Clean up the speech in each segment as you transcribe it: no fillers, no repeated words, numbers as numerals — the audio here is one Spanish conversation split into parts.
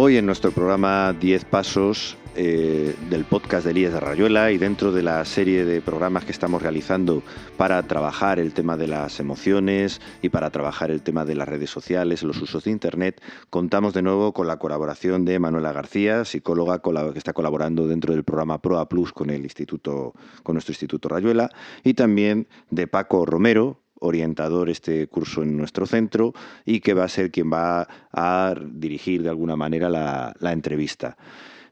Hoy en nuestro programa 10 Pasos del podcast de Elías de Rayuela y dentro de la serie de programas que estamos realizando para trabajar el tema de las emociones y para trabajar el tema de las redes sociales, los usos de Internet, contamos de nuevo con la colaboración de Manuela García, psicóloga que está colaborando dentro del programa PROA Plus con nuestro Instituto Rayuela, y también de Paco Romero, orientador este curso en nuestro centro y que va a ser quien va a dirigir de alguna manera la entrevista.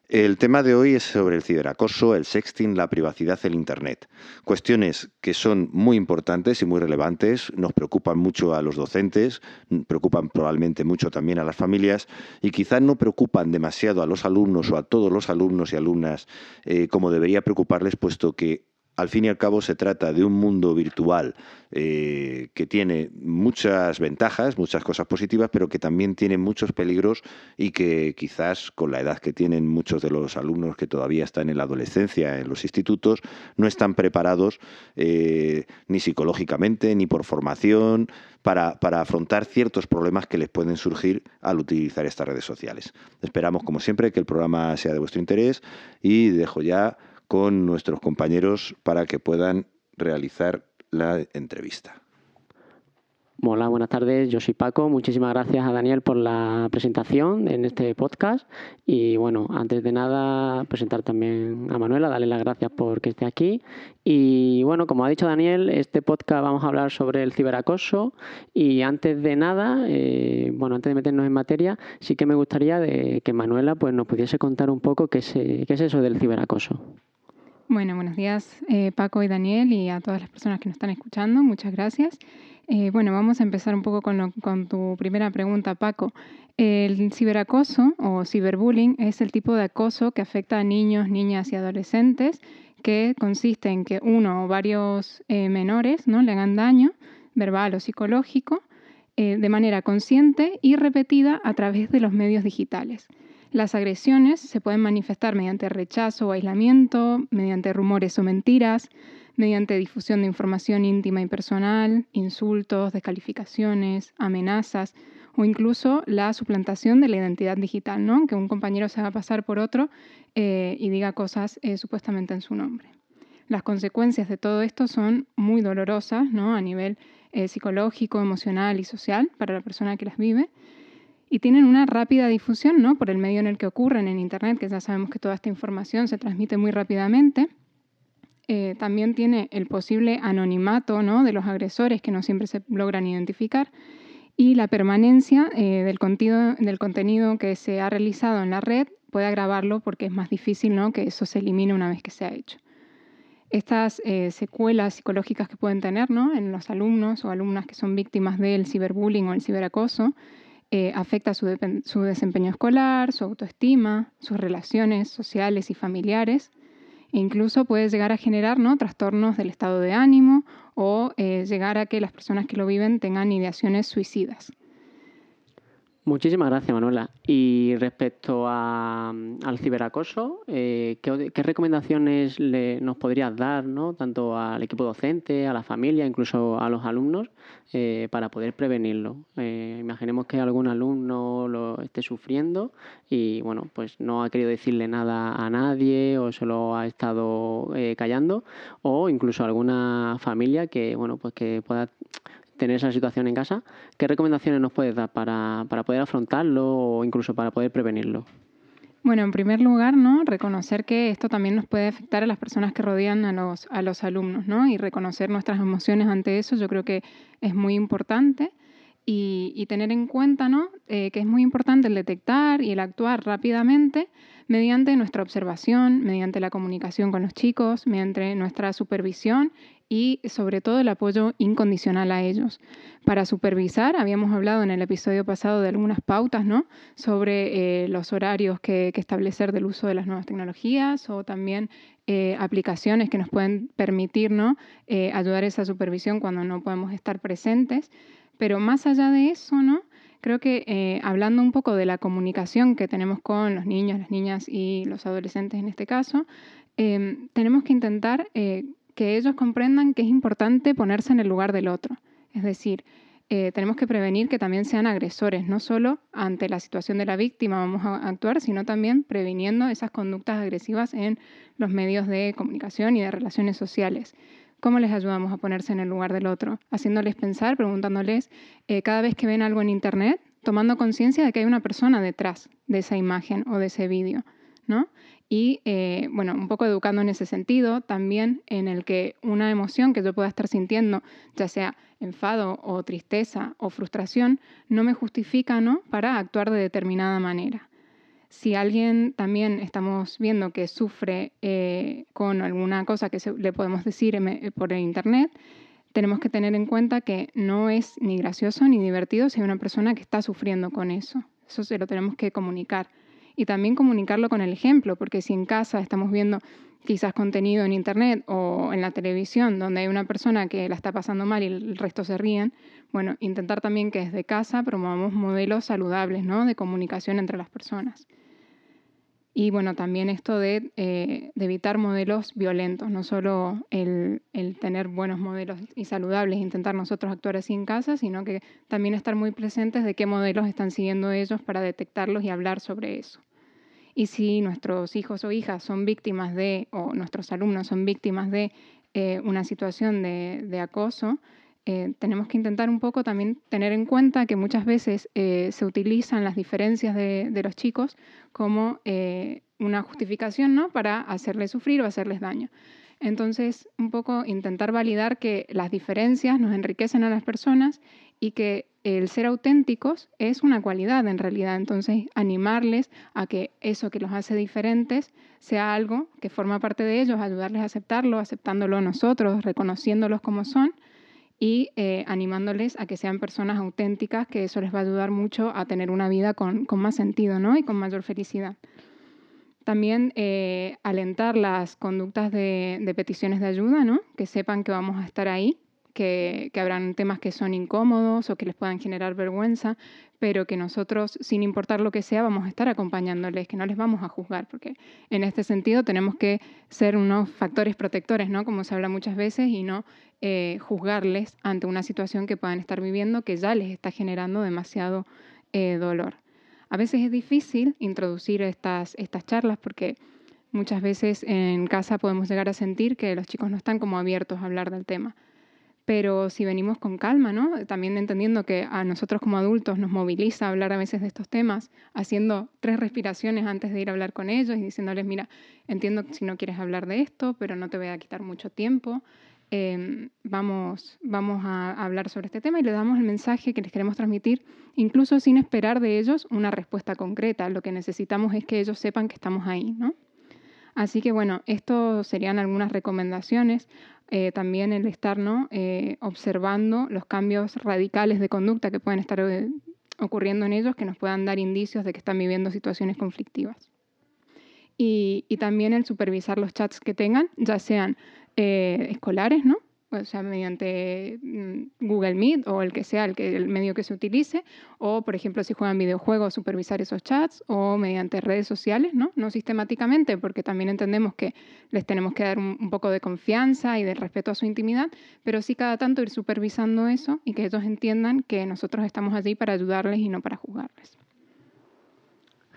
El tema de hoy es sobre el ciberacoso, el sexting, la privacidad en Internet. Cuestiones que son muy importantes y muy relevantes, nos preocupan mucho a los docentes, preocupan probablemente mucho también a las familias y quizás no preocupan demasiado a los alumnos o a todos los alumnos y alumnas como debería preocuparles, puesto que al fin y al cabo se trata de un mundo virtual que tiene muchas ventajas, muchas cosas positivas, pero que también tiene muchos peligros y que quizás con la edad que tienen muchos de los alumnos que todavía están en la adolescencia, en los institutos, no están preparados ni psicológicamente ni por formación para afrontar ciertos problemas que les pueden surgir al utilizar estas redes sociales. Esperamos, como siempre, que el programa sea de vuestro interés y dejo ya con nuestros compañeros para que puedan realizar la entrevista. Hola, buenas tardes. Yo soy Paco. Muchísimas gracias a Daniel por la presentación en este podcast. Y bueno, antes de nada, presentar también a Manuela, darle las gracias por que esté aquí. Y bueno, como ha dicho Daniel, este podcast vamos a hablar sobre el ciberacoso. Y antes de nada, antes de meternos en materia, sí que me gustaría que Manuela pues, nos pudiese contar un poco qué es eso del ciberacoso. Bueno, buenos días Paco y Daniel y a todas las personas que nos están escuchando. Muchas gracias. Vamos a empezar un poco con tu primera pregunta, Paco. El ciberacoso o ciberbullying es el tipo de acoso que afecta a niños, niñas y adolescentes, que consiste en que uno o varios menores, ¿no?, le hagan daño verbal o psicológico de manera consciente y repetida a través de los medios digitales. Las agresiones se pueden manifestar mediante rechazo o aislamiento, mediante rumores o mentiras, mediante difusión de información íntima y personal, insultos, descalificaciones, amenazas o incluso la suplantación de la identidad digital, ¿no?, que un compañero se haga pasar por otro y diga cosas supuestamente en su nombre. Las consecuencias de todo esto son muy dolorosas, ¿no?, a nivel psicológico, emocional y social para la persona que las vive. Y tienen una rápida difusión, ¿no?, por el medio en el que ocurren en Internet, que ya sabemos que toda esta información se transmite muy rápidamente. También tiene el posible anonimato, ¿no?, de los agresores, que no siempre se logran identificar, y la permanencia del contenido que se ha realizado en la red puede agravarlo porque es más difícil, ¿no?, que eso se elimine una vez que se ha hecho. Estas secuelas psicológicas que pueden tener, ¿no?, en los alumnos o alumnas que son víctimas del ciberbullying o el ciberacoso, afecta su desempeño escolar, su autoestima, sus relaciones sociales y familiares, e incluso puede llegar a generar, ¿no?, trastornos del estado de ánimo o llegar a que las personas que lo viven tengan ideaciones suicidas. Muchísimas gracias, Manuela. Y respecto al ciberacoso, ¿qué recomendaciones nos podrías dar, ¿no?, tanto al equipo docente, a la familia, incluso a los alumnos, para poder prevenirlo? Imaginemos que algún alumno lo esté sufriendo y bueno, pues no ha querido decirle nada a nadie o se lo ha estado callando, o incluso alguna familia que pueda tener esa situación en casa. ¿Qué recomendaciones nos puedes dar para poder afrontarlo o incluso para poder prevenirlo? Bueno, en primer lugar, ¿no?, reconocer que esto también nos puede afectar a las personas que rodean a los alumnos, ¿no?, y reconocer nuestras emociones ante eso, yo creo que es muy importante. Y tener en cuenta, ¿no?, que es muy importante el detectar y el actuar rápidamente mediante nuestra observación, mediante la comunicación con los chicos, mediante nuestra supervisión y sobre todo el apoyo incondicional a ellos. Para supervisar, habíamos hablado en el episodio pasado de algunas pautas, ¿no?, sobre los horarios que establecer del uso de las nuevas tecnologías o también aplicaciones que nos pueden permitir, ¿no?, ayudar a esa supervisión cuando no podemos estar presentes. Pero más allá de eso, ¿no?, creo que hablando un poco de la comunicación que tenemos con los niños, las niñas y los adolescentes en este caso, tenemos que intentar que ellos comprendan que es importante ponerse en el lugar del otro. Es decir, tenemos que prevenir que también sean agresores, no solo ante la situación de la víctima vamos a actuar, sino también previniendo esas conductas agresivas en los medios de comunicación y de relaciones sociales. ¿Cómo les ayudamos a ponerse en el lugar del otro? Haciéndoles pensar, preguntándoles cada vez que ven algo en Internet, tomando conciencia de que hay una persona detrás de esa imagen o de ese vídeo, ¿no? Y, un poco educando en ese sentido, también en el que una emoción que yo pueda estar sintiendo, ya sea enfado o tristeza o frustración, no me justifica, ¿no?, para actuar de determinada manera. Si alguien también estamos viendo que sufre con alguna cosa que le podemos decir por Internet, tenemos que tener en cuenta que no es ni gracioso ni divertido si hay una persona que está sufriendo con eso. Eso se lo tenemos que comunicar. Y también comunicarlo con el ejemplo, porque si en casa estamos viendo quizás contenido en Internet o en la televisión donde hay una persona que la está pasando mal y el resto se ríen, bueno, intentar también que desde casa promovamos modelos saludables, ¿no?, de comunicación entre las personas. Y bueno, también esto de evitar modelos violentos, no solo el tener buenos modelos y saludables, intentar nosotros actuar así en casa, sino que también estar muy presentes de qué modelos están siguiendo ellos para detectarlos y hablar sobre eso. Y si nuestros hijos o hijas son víctimas o nuestros alumnos son víctimas de una situación de acoso, tenemos que intentar un poco también tener en cuenta que muchas veces se utilizan las diferencias de los chicos como una justificación, ¿no?, para hacerles sufrir o hacerles daño. Entonces, un poco intentar validar que las diferencias nos enriquecen a las personas y que el ser auténticos es una cualidad en realidad. Entonces, animarles a que eso que los hace diferentes sea algo que forma parte de ellos, ayudarles a aceptarlo, aceptándolo nosotros, reconociéndolos como son, y animándoles a que sean personas auténticas, que eso les va a ayudar mucho a tener una vida con más sentido, ¿no?, y con mayor felicidad. También alentar las conductas de peticiones de ayuda, ¿no?, que sepan que vamos a estar ahí, que habrán temas que son incómodos o que les puedan generar vergüenza, pero que nosotros, sin importar lo que sea, vamos a estar acompañándoles, que no les vamos a juzgar, porque en este sentido tenemos que ser unos factores protectores, ¿no?, como se habla muchas veces, y no juzgarles ante una situación que puedan estar viviendo que ya les está generando demasiado dolor. A veces es difícil introducir estas charlas porque muchas veces en casa podemos llegar a sentir que los chicos no están como abiertos a hablar del tema. Pero si venimos con calma, ¿no?, también entendiendo que a nosotros como adultos nos moviliza hablar a veces de estos temas, haciendo 3 respiraciones antes de ir a hablar con ellos y diciéndoles, mira, entiendo si no quieres hablar de esto, pero no te voy a quitar mucho tiempo. Vamos a hablar sobre este tema y le damos el mensaje que les queremos transmitir, incluso sin esperar de ellos una respuesta concreta. Lo que necesitamos es que ellos sepan que estamos ahí, ¿no? Así que bueno, esto serían algunas recomendaciones. También el estar, ¿no?, observando los cambios radicales de conducta que pueden estar ocurriendo en ellos, que nos puedan dar indicios de que están viviendo situaciones conflictivas. Y también el supervisar los chats que tengan, ya sean escolares, ¿no?, o sea, mediante Google Meet o el que sea el medio que se utilice, o por ejemplo si juegan videojuegos, supervisar esos chats, o mediante redes sociales, ¿no? No sistemáticamente, porque también entendemos que les tenemos que dar un poco de confianza y de respeto a su intimidad, pero sí cada tanto ir supervisando eso y que ellos entiendan que nosotros estamos allí para ayudarles y no para juzgarles.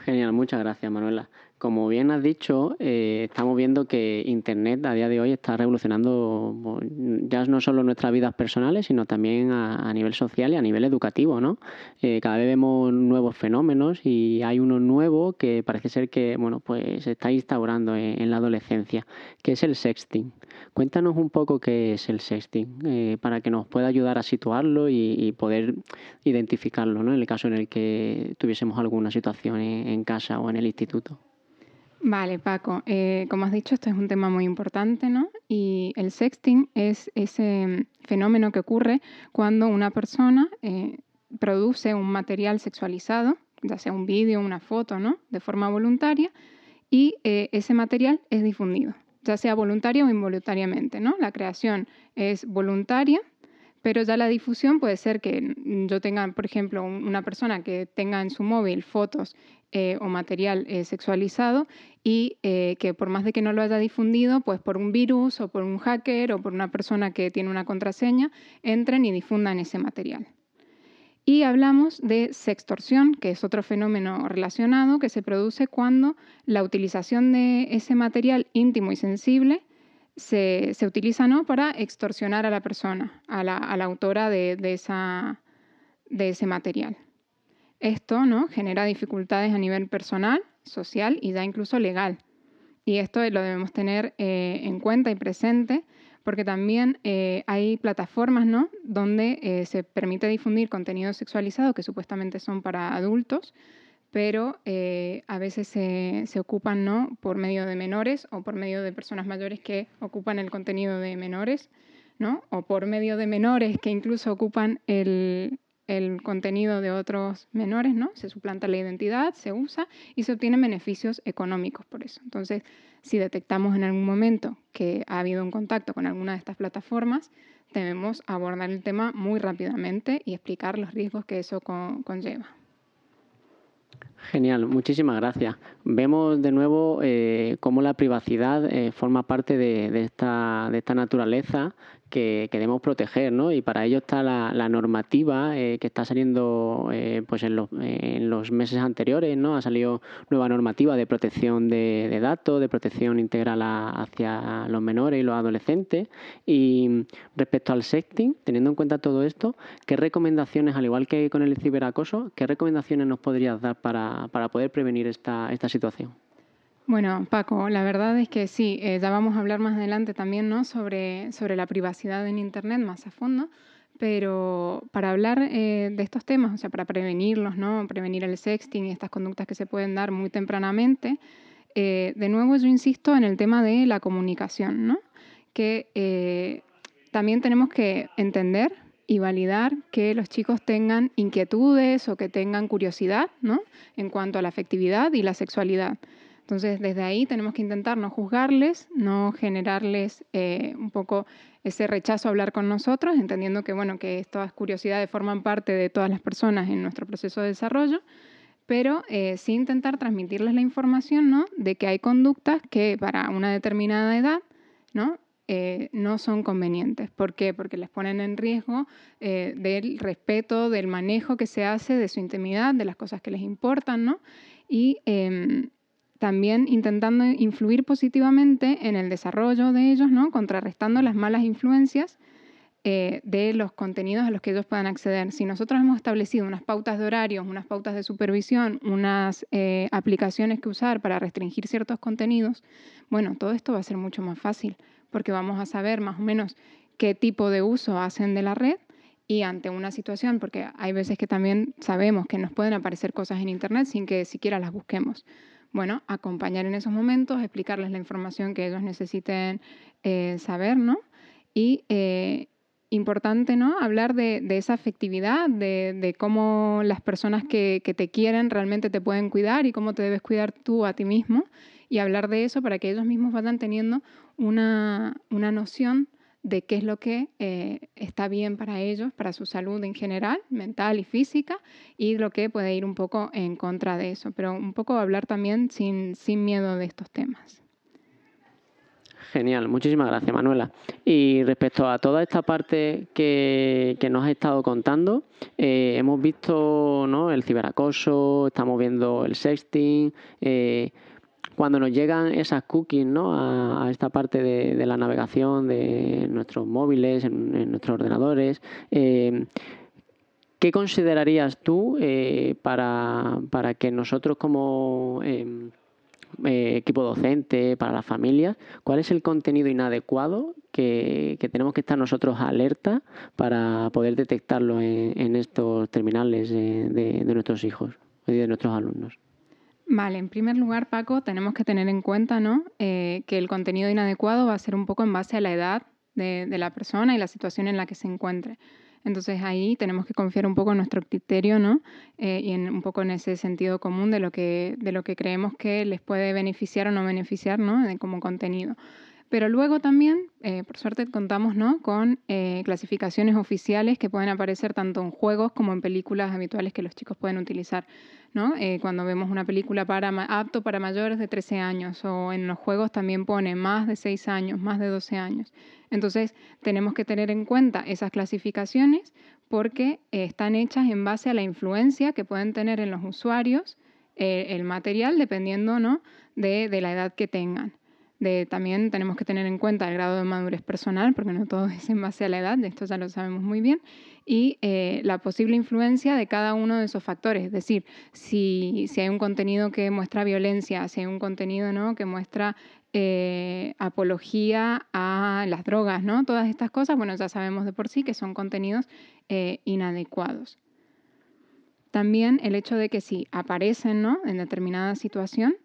Genial, muchas gracias, Manuela. Como bien has dicho, estamos viendo que Internet a día de hoy está revolucionando ya no solo nuestras vidas personales, sino también a nivel social y a nivel educativo, ¿no? Cada vez vemos nuevos fenómenos y hay uno nuevo que parece ser que pues se está instaurando en la adolescencia, que es el sexting. Cuéntanos un poco qué es el sexting, para que nos pueda ayudar a situarlo y poder identificarlo, ¿no?, en el caso en el que tuviésemos alguna situación en casa o en el instituto. Vale, Paco, como has dicho, este es un tema muy importante, ¿no? Y el sexting es ese fenómeno que ocurre cuando una persona produce un material sexualizado, ya sea un vídeo, una foto, ¿no?, de forma voluntaria, y ese material es difundido, ya sea voluntario o involuntariamente, ¿no? La creación es voluntaria, pero ya la difusión puede ser que yo tenga, por ejemplo, una persona que tenga en su móvil fotos o material sexualizado y que por más de que no lo haya difundido, pues por un virus o por un hacker o por una persona que tiene una contraseña, entren y difundan ese material. Y hablamos de sextorsión, que es otro fenómeno relacionado que se produce cuando la utilización de ese material íntimo y sensible se utiliza, ¿no?, para extorsionar a la persona, a la autora de ese material. Esto, ¿no?, genera dificultades a nivel personal, social y ya incluso legal. Y esto lo debemos tener en cuenta y presente, porque también hay plataformas, ¿no?, donde se permite difundir contenidos sexualizados que supuestamente son para adultos, pero a veces se ocupan, ¿no?, por medio de menores o por medio de personas mayores que ocupan el contenido de menores, ¿no?, o por medio de menores que incluso ocupan el contenido de otros menores, ¿no? Se suplanta la identidad, se usa y se obtienen beneficios económicos por eso. Entonces, si detectamos en algún momento que ha habido un contacto con alguna de estas plataformas, debemos abordar el tema muy rápidamente y explicar los riesgos que eso conlleva. Genial, muchísimas gracias. Vemos de nuevo cómo la privacidad forma parte de esta naturaleza que debemos proteger, ¿no? Y para ello está la normativa que está saliendo pues en los meses anteriores, ¿no? Ha salido nueva normativa de protección de datos, de protección integral hacia los menores y los adolescentes. Y respecto al sexting, teniendo en cuenta todo esto, ¿qué recomendaciones, al igual que con el ciberacoso, qué recomendaciones nos podrías dar para poder prevenir esta situación? Bueno, Paco, la verdad es que sí, ya vamos a hablar más adelante también, ¿no?, sobre la privacidad en Internet más a fondo, pero para hablar de estos temas, o sea, para prevenirlos, ¿no?, prevenir el sexting y estas conductas que se pueden dar muy tempranamente, de nuevo yo insisto en el tema de la comunicación, ¿no?, que también tenemos que entender y validar que los chicos tengan inquietudes o que tengan curiosidad, ¿no?, en cuanto a la afectividad y la sexualidad. Entonces, desde ahí tenemos que intentar no juzgarles, no generarles un poco ese rechazo a hablar con nosotros, entendiendo que, bueno, que estas curiosidades forman parte de todas las personas en nuestro proceso de desarrollo, pero sí intentar transmitirles la información, ¿no?, de que hay conductas que para una determinada edad, ¿no?, no son convenientes. ¿Por qué? Porque les ponen en riesgo del respeto, del manejo que se hace de su intimidad, de las cosas que les importan, ¿no? Y también intentando influir positivamente en el desarrollo de ellos, ¿no?, contrarrestando las malas influencias de los contenidos a los que ellos puedan acceder. Si nosotros hemos establecido unas pautas de horarios, unas pautas de supervisión, unas aplicaciones que usar para restringir ciertos contenidos, bueno, todo esto va a ser mucho más fácil, porque vamos a saber más o menos qué tipo de uso hacen de la red y ante una situación, porque hay veces que también sabemos que nos pueden aparecer cosas en Internet sin que siquiera las busquemos. Bueno, acompañar en esos momentos, explicarles la información que ellos necesiten saber, ¿no? Y importante, ¿no?, hablar de esa afectividad, de cómo las personas que te quieren realmente te pueden cuidar y cómo te debes cuidar tú a ti mismo, y hablar de eso para que ellos mismos vayan teniendo una noción de qué es lo que está bien para ellos, para su salud en general, mental y física, y lo que puede ir un poco en contra de eso, pero un poco hablar también sin miedo de estos temas. Genial, muchísimas gracias, Manuela. Y respecto a toda esta parte que nos has estado contando, hemos visto, ¿no?, el ciberacoso, estamos viendo el sexting. Cuando nos llegan esas cookies, ¿no?, a esta parte de la navegación de nuestros móviles, en nuestros ordenadores, ¿qué considerarías tú para que nosotros como equipo docente, para las familias, cuál es el contenido inadecuado que tenemos que estar nosotros alerta para poder detectarlo en estos terminales de nuestros hijos y de nuestros alumnos? Vale, en primer lugar, Paco, tenemos que tener en cuenta, ¿no?, que el contenido inadecuado va a ser un poco en base a la edad de la persona y la situación en la que se encuentre. Entonces ahí tenemos que confiar un poco en nuestro criterio, ¿no?, y un poco en ese sentido común de lo que creemos que les puede beneficiar o no beneficiar, ¿no?, como contenido. Pero luego también, por suerte, contamos, ¿no?, con clasificaciones oficiales que pueden aparecer tanto en juegos como en películas habituales que los chicos pueden utilizar, ¿no? Cuando vemos una película apto para mayores de 13 años, o en los juegos también pone más de 6 años, más de 12 años. Entonces, tenemos que tener en cuenta esas clasificaciones porque están hechas en base a la influencia que pueden tener en los usuarios el material, dependiendo, ¿no?, de la edad que tengan. También tenemos que tener en cuenta el grado de madurez personal, porque no todo es en base a la edad, esto ya lo sabemos muy bien, y la posible influencia de cada uno de esos factores. Es decir, si hay un contenido que muestra violencia, si hay un contenido, ¿no?, que muestra apología a las drogas, ¿no?, todas estas cosas, bueno, ya sabemos de por sí que son contenidos inadecuados. También el hecho de que si aparecen, ¿no?, en determinada situación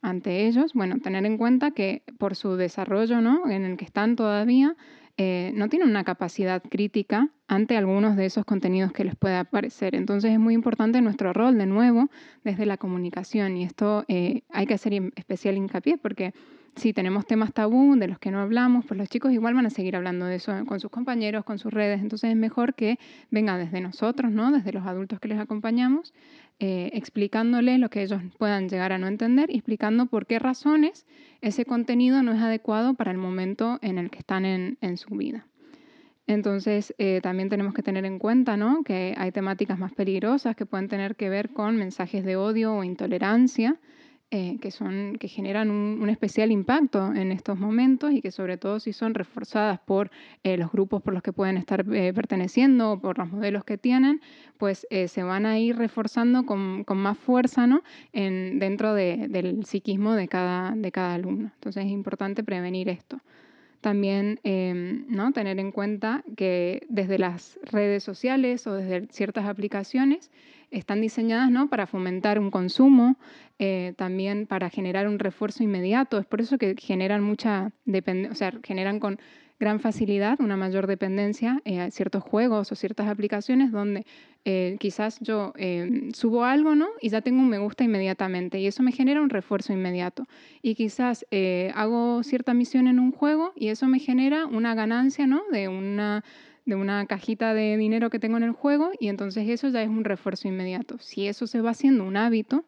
ante ellos, bueno, tener en cuenta que por su desarrollo, ¿no?, en el que están todavía, no tienen una capacidad crítica ante algunos de esos contenidos que les puede aparecer. Entonces es muy importante nuestro rol, de nuevo, desde la comunicación. Y esto hay que hacer especial hincapié porque si tenemos temas tabú de los que no hablamos, pues los chicos igual van a seguir hablando de eso con sus compañeros, con sus redes. Entonces es mejor que venga desde nosotros, ¿no?, desde los adultos que les acompañamos, explicándoles lo que ellos puedan llegar a no entender y explicando por qué razones ese contenido no es adecuado para el momento en el que están en su vida. Entonces, también tenemos que tener en cuenta, ¿no?, que hay temáticas más peligrosas que pueden tener que ver con mensajes de odio o intolerancia, que generan un especial impacto en estos momentos y que sobre todo si son reforzadas por los grupos por los que pueden estar perteneciendo o por los modelos que tienen, pues se van a ir reforzando con más fuerza, ¿no?, dentro del psiquismo de cada alumno. Entonces es importante prevenir esto. También ¿no?, tener en cuenta que desde las redes sociales o desde ciertas aplicaciones están diseñadas, ¿no?, para fomentar un consumo, también para generar un refuerzo inmediato. Es por eso que generan mucha dependencia, o sea, generan con gran facilidad una mayor dependencia a ciertos juegos o ciertas aplicaciones donde quizás yo subo algo, ¿no?, y ya tengo un me gusta inmediatamente y eso me genera un refuerzo inmediato. Y quizás hago cierta misión en un juego y eso me genera una ganancia, ¿no?, de una cajita de dinero que tengo en el juego y entonces eso ya es un refuerzo inmediato. Si eso se va haciendo un hábito,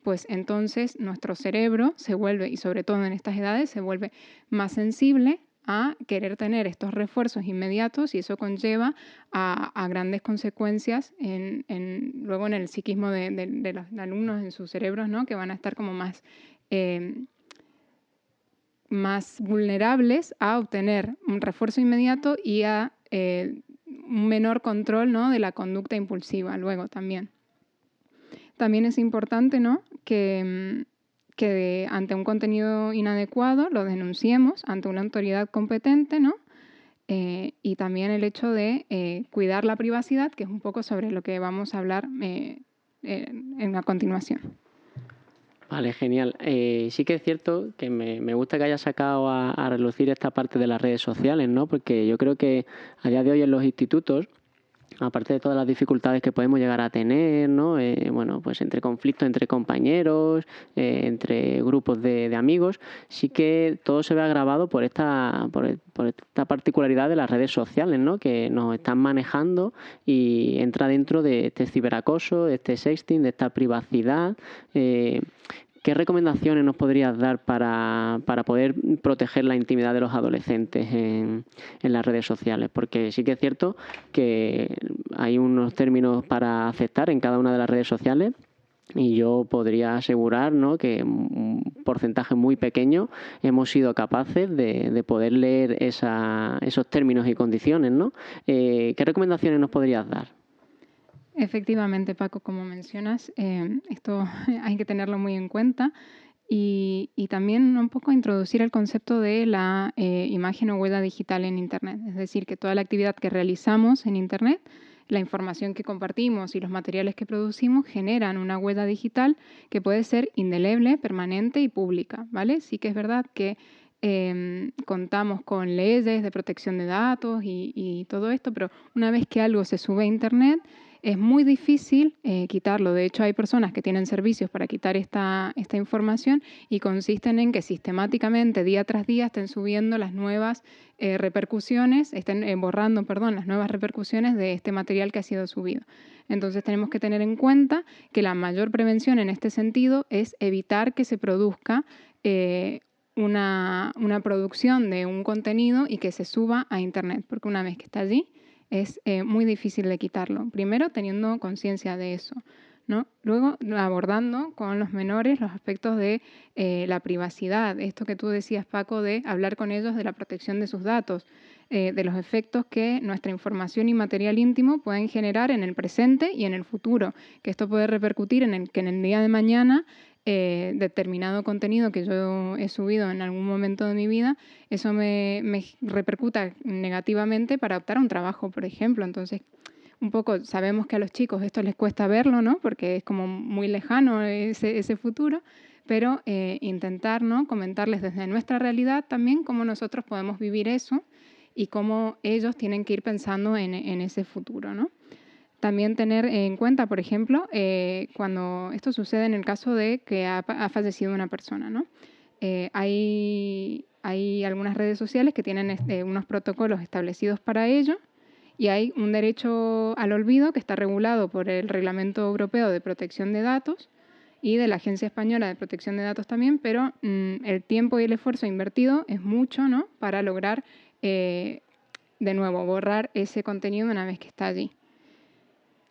pues entonces nuestro cerebro se vuelve, y sobre todo en estas edades, se vuelve más sensible a querer tener estos refuerzos inmediatos y eso conlleva a grandes consecuencias luego en el psiquismo de los alumnos, en sus cerebros, ¿no?, que van a estar como más vulnerables a obtener un refuerzo inmediato y a un menor control, ¿no?, de la conducta impulsiva luego también. También es importante, ¿no?, que ante un contenido inadecuado lo denunciemos ante una autoridad competente, ¿no? Y también el hecho de cuidar la privacidad, que es un poco sobre lo que vamos a hablar a continuación. Vale, genial. Sí que es cierto que me gusta que hayas sacado a relucir esta parte de las redes sociales, ¿no? Porque yo creo que a día de hoy en los institutos, aparte de todas las dificultades que podemos llegar a tener, ¿no?, bueno, pues entre conflictos entre compañeros, entre grupos de amigos, sí que todo se ve agravado por esta particularidad de las redes sociales, ¿no?, que nos están manejando y entra dentro de este ciberacoso, de este sexting, de esta privacidad. ¿Qué recomendaciones nos podrías dar para poder proteger la intimidad de los adolescentes en las redes sociales? Porque sí que es cierto que hay unos términos para aceptar en cada una de las redes sociales y yo podría asegurar, ¿no?, que un porcentaje muy pequeño hemos sido capaces de poder leer esos términos y condiciones, ¿no? ¿Qué recomendaciones nos podrías dar? Efectivamente, Paco, como mencionas, esto hay que tenerlo muy en cuenta y también un poco introducir el concepto de la imagen o huella digital en Internet. Es decir, que toda la actividad que realizamos en Internet, la información que compartimos y los materiales que producimos generan una huella digital que puede ser indeleble, permanente y pública, ¿vale? Sí que es verdad que contamos con leyes de protección de datos y todo esto, pero una vez que algo se sube a Internet, es muy difícil quitarlo. De hecho, hay personas que tienen servicios para quitar esta información y consisten en que sistemáticamente, día tras día, estén subiendo las nuevas repercusiones, estén borrando, las nuevas repercusiones de este material que ha sido subido. Entonces tenemos que tener en cuenta que la mayor prevención en este sentido es evitar que se produzca una producción de un contenido y que se suba a Internet, porque una vez que está allí, es muy difícil de quitarlo. Primero, teniendo conciencia de eso, ¿no? Luego, abordando con los menores los aspectos de la privacidad. Esto que tú decías, Paco, de hablar con ellos de la protección de sus datos, de los efectos que nuestra información y material íntimo pueden generar en el presente y en el futuro. Que esto puede repercutir en que en el día de mañana determinado contenido que yo he subido en algún momento de mi vida, eso me repercuta negativamente para optar a un trabajo, por ejemplo. Entonces, un poco sabemos que a los chicos esto les cuesta verlo, ¿no? Porque es como muy lejano ese futuro, pero intentar, ¿no?, comentarles desde nuestra realidad también cómo nosotros podemos vivir eso y cómo ellos tienen que ir pensando en ese futuro, ¿no? También tener en cuenta, por ejemplo, cuando esto sucede en el caso de que ha fallecido una persona, ¿no? Hay algunas redes sociales que tienen unos protocolos establecidos para ello y hay un derecho al olvido que está regulado por el Reglamento Europeo de Protección de Datos y de la Agencia Española de Protección de Datos también, pero el tiempo y el esfuerzo invertido es mucho, ¿no?, para lograr, de nuevo, borrar ese contenido una vez que está allí.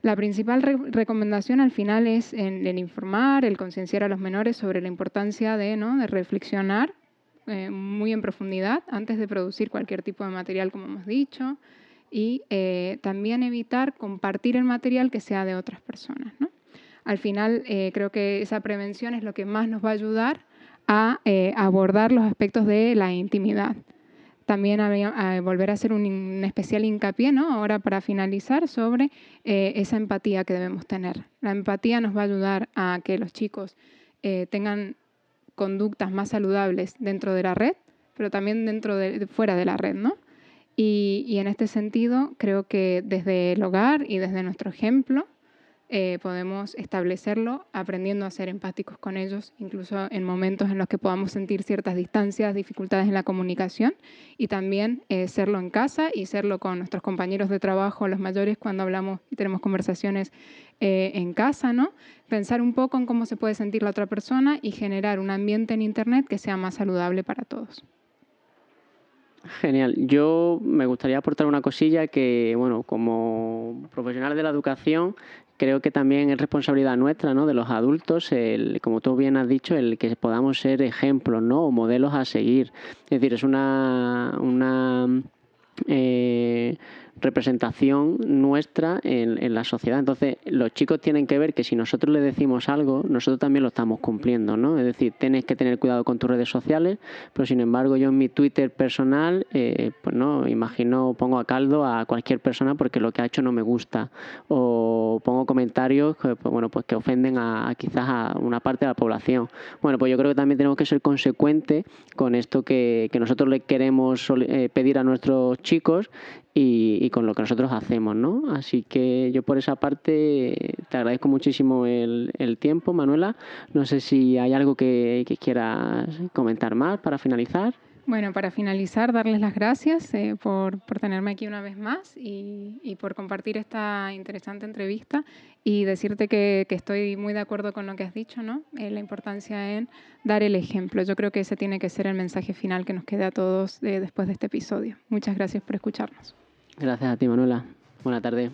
La principal recomendación al final es el informar, el concienciar a los menores sobre la importancia de reflexionar muy en profundidad antes de producir cualquier tipo de material, como hemos dicho, y también evitar compartir el material que sea de otras personas, ¿no? Al final, creo que esa prevención es lo que más nos va a ayudar a abordar los aspectos de la intimidad. También volver a hacer un especial hincapié, ¿no?, ahora para finalizar, sobre esa empatía que debemos tener. La empatía nos va a ayudar a que los chicos tengan conductas más saludables dentro de la red, pero también fuera de la red, ¿no? Y en este sentido, creo que desde el hogar y desde nuestro ejemplo podemos establecerlo aprendiendo a ser empáticos con ellos, incluso en momentos en los que podamos sentir ciertas distancias, dificultades en la comunicación, y también serlo en casa y serlo con nuestros compañeros de trabajo, los mayores, cuando hablamos y tenemos conversaciones en casa, ¿no? Pensar un poco en cómo se puede sentir la otra persona y generar un ambiente en Internet que sea más saludable para todos. Genial. Yo me gustaría aportar una cosilla que, bueno, como profesional de la educación, creo que también es responsabilidad nuestra, ¿no?, de los adultos, como tú bien has dicho, el que podamos ser ejemplos, ¿no?, o modelos a seguir. Es decir, es una representación nuestra en la sociedad. Entonces, los chicos tienen que ver que si nosotros les decimos algo, nosotros también lo estamos cumpliendo, ¿no? Es decir, tienes que tener cuidado con tus redes sociales, pero sin embargo yo en mi Twitter personal, pues no, pongo a caldo a cualquier persona porque lo que ha hecho no me gusta, o pongo comentarios pues que ofenden quizás a una parte de la población. Bueno, pues yo creo que también tenemos que ser consecuentes con esto que nosotros le queremos pedir a nuestros chicos y con lo que nosotros hacemos, ¿no? Así que yo por esa parte te agradezco muchísimo el tiempo, Manuela. No sé si hay algo que quieras comentar más para finalizar. Bueno, para finalizar, darles las gracias por tenerme aquí una vez más y por compartir esta interesante entrevista y decirte que estoy muy de acuerdo con lo que has dicho, ¿no? La importancia en dar el ejemplo. Yo creo que ese tiene que ser el mensaje final que nos quede a todos después de este episodio. Muchas gracias por escucharnos. Gracias a ti, Manuela. Buena tarde.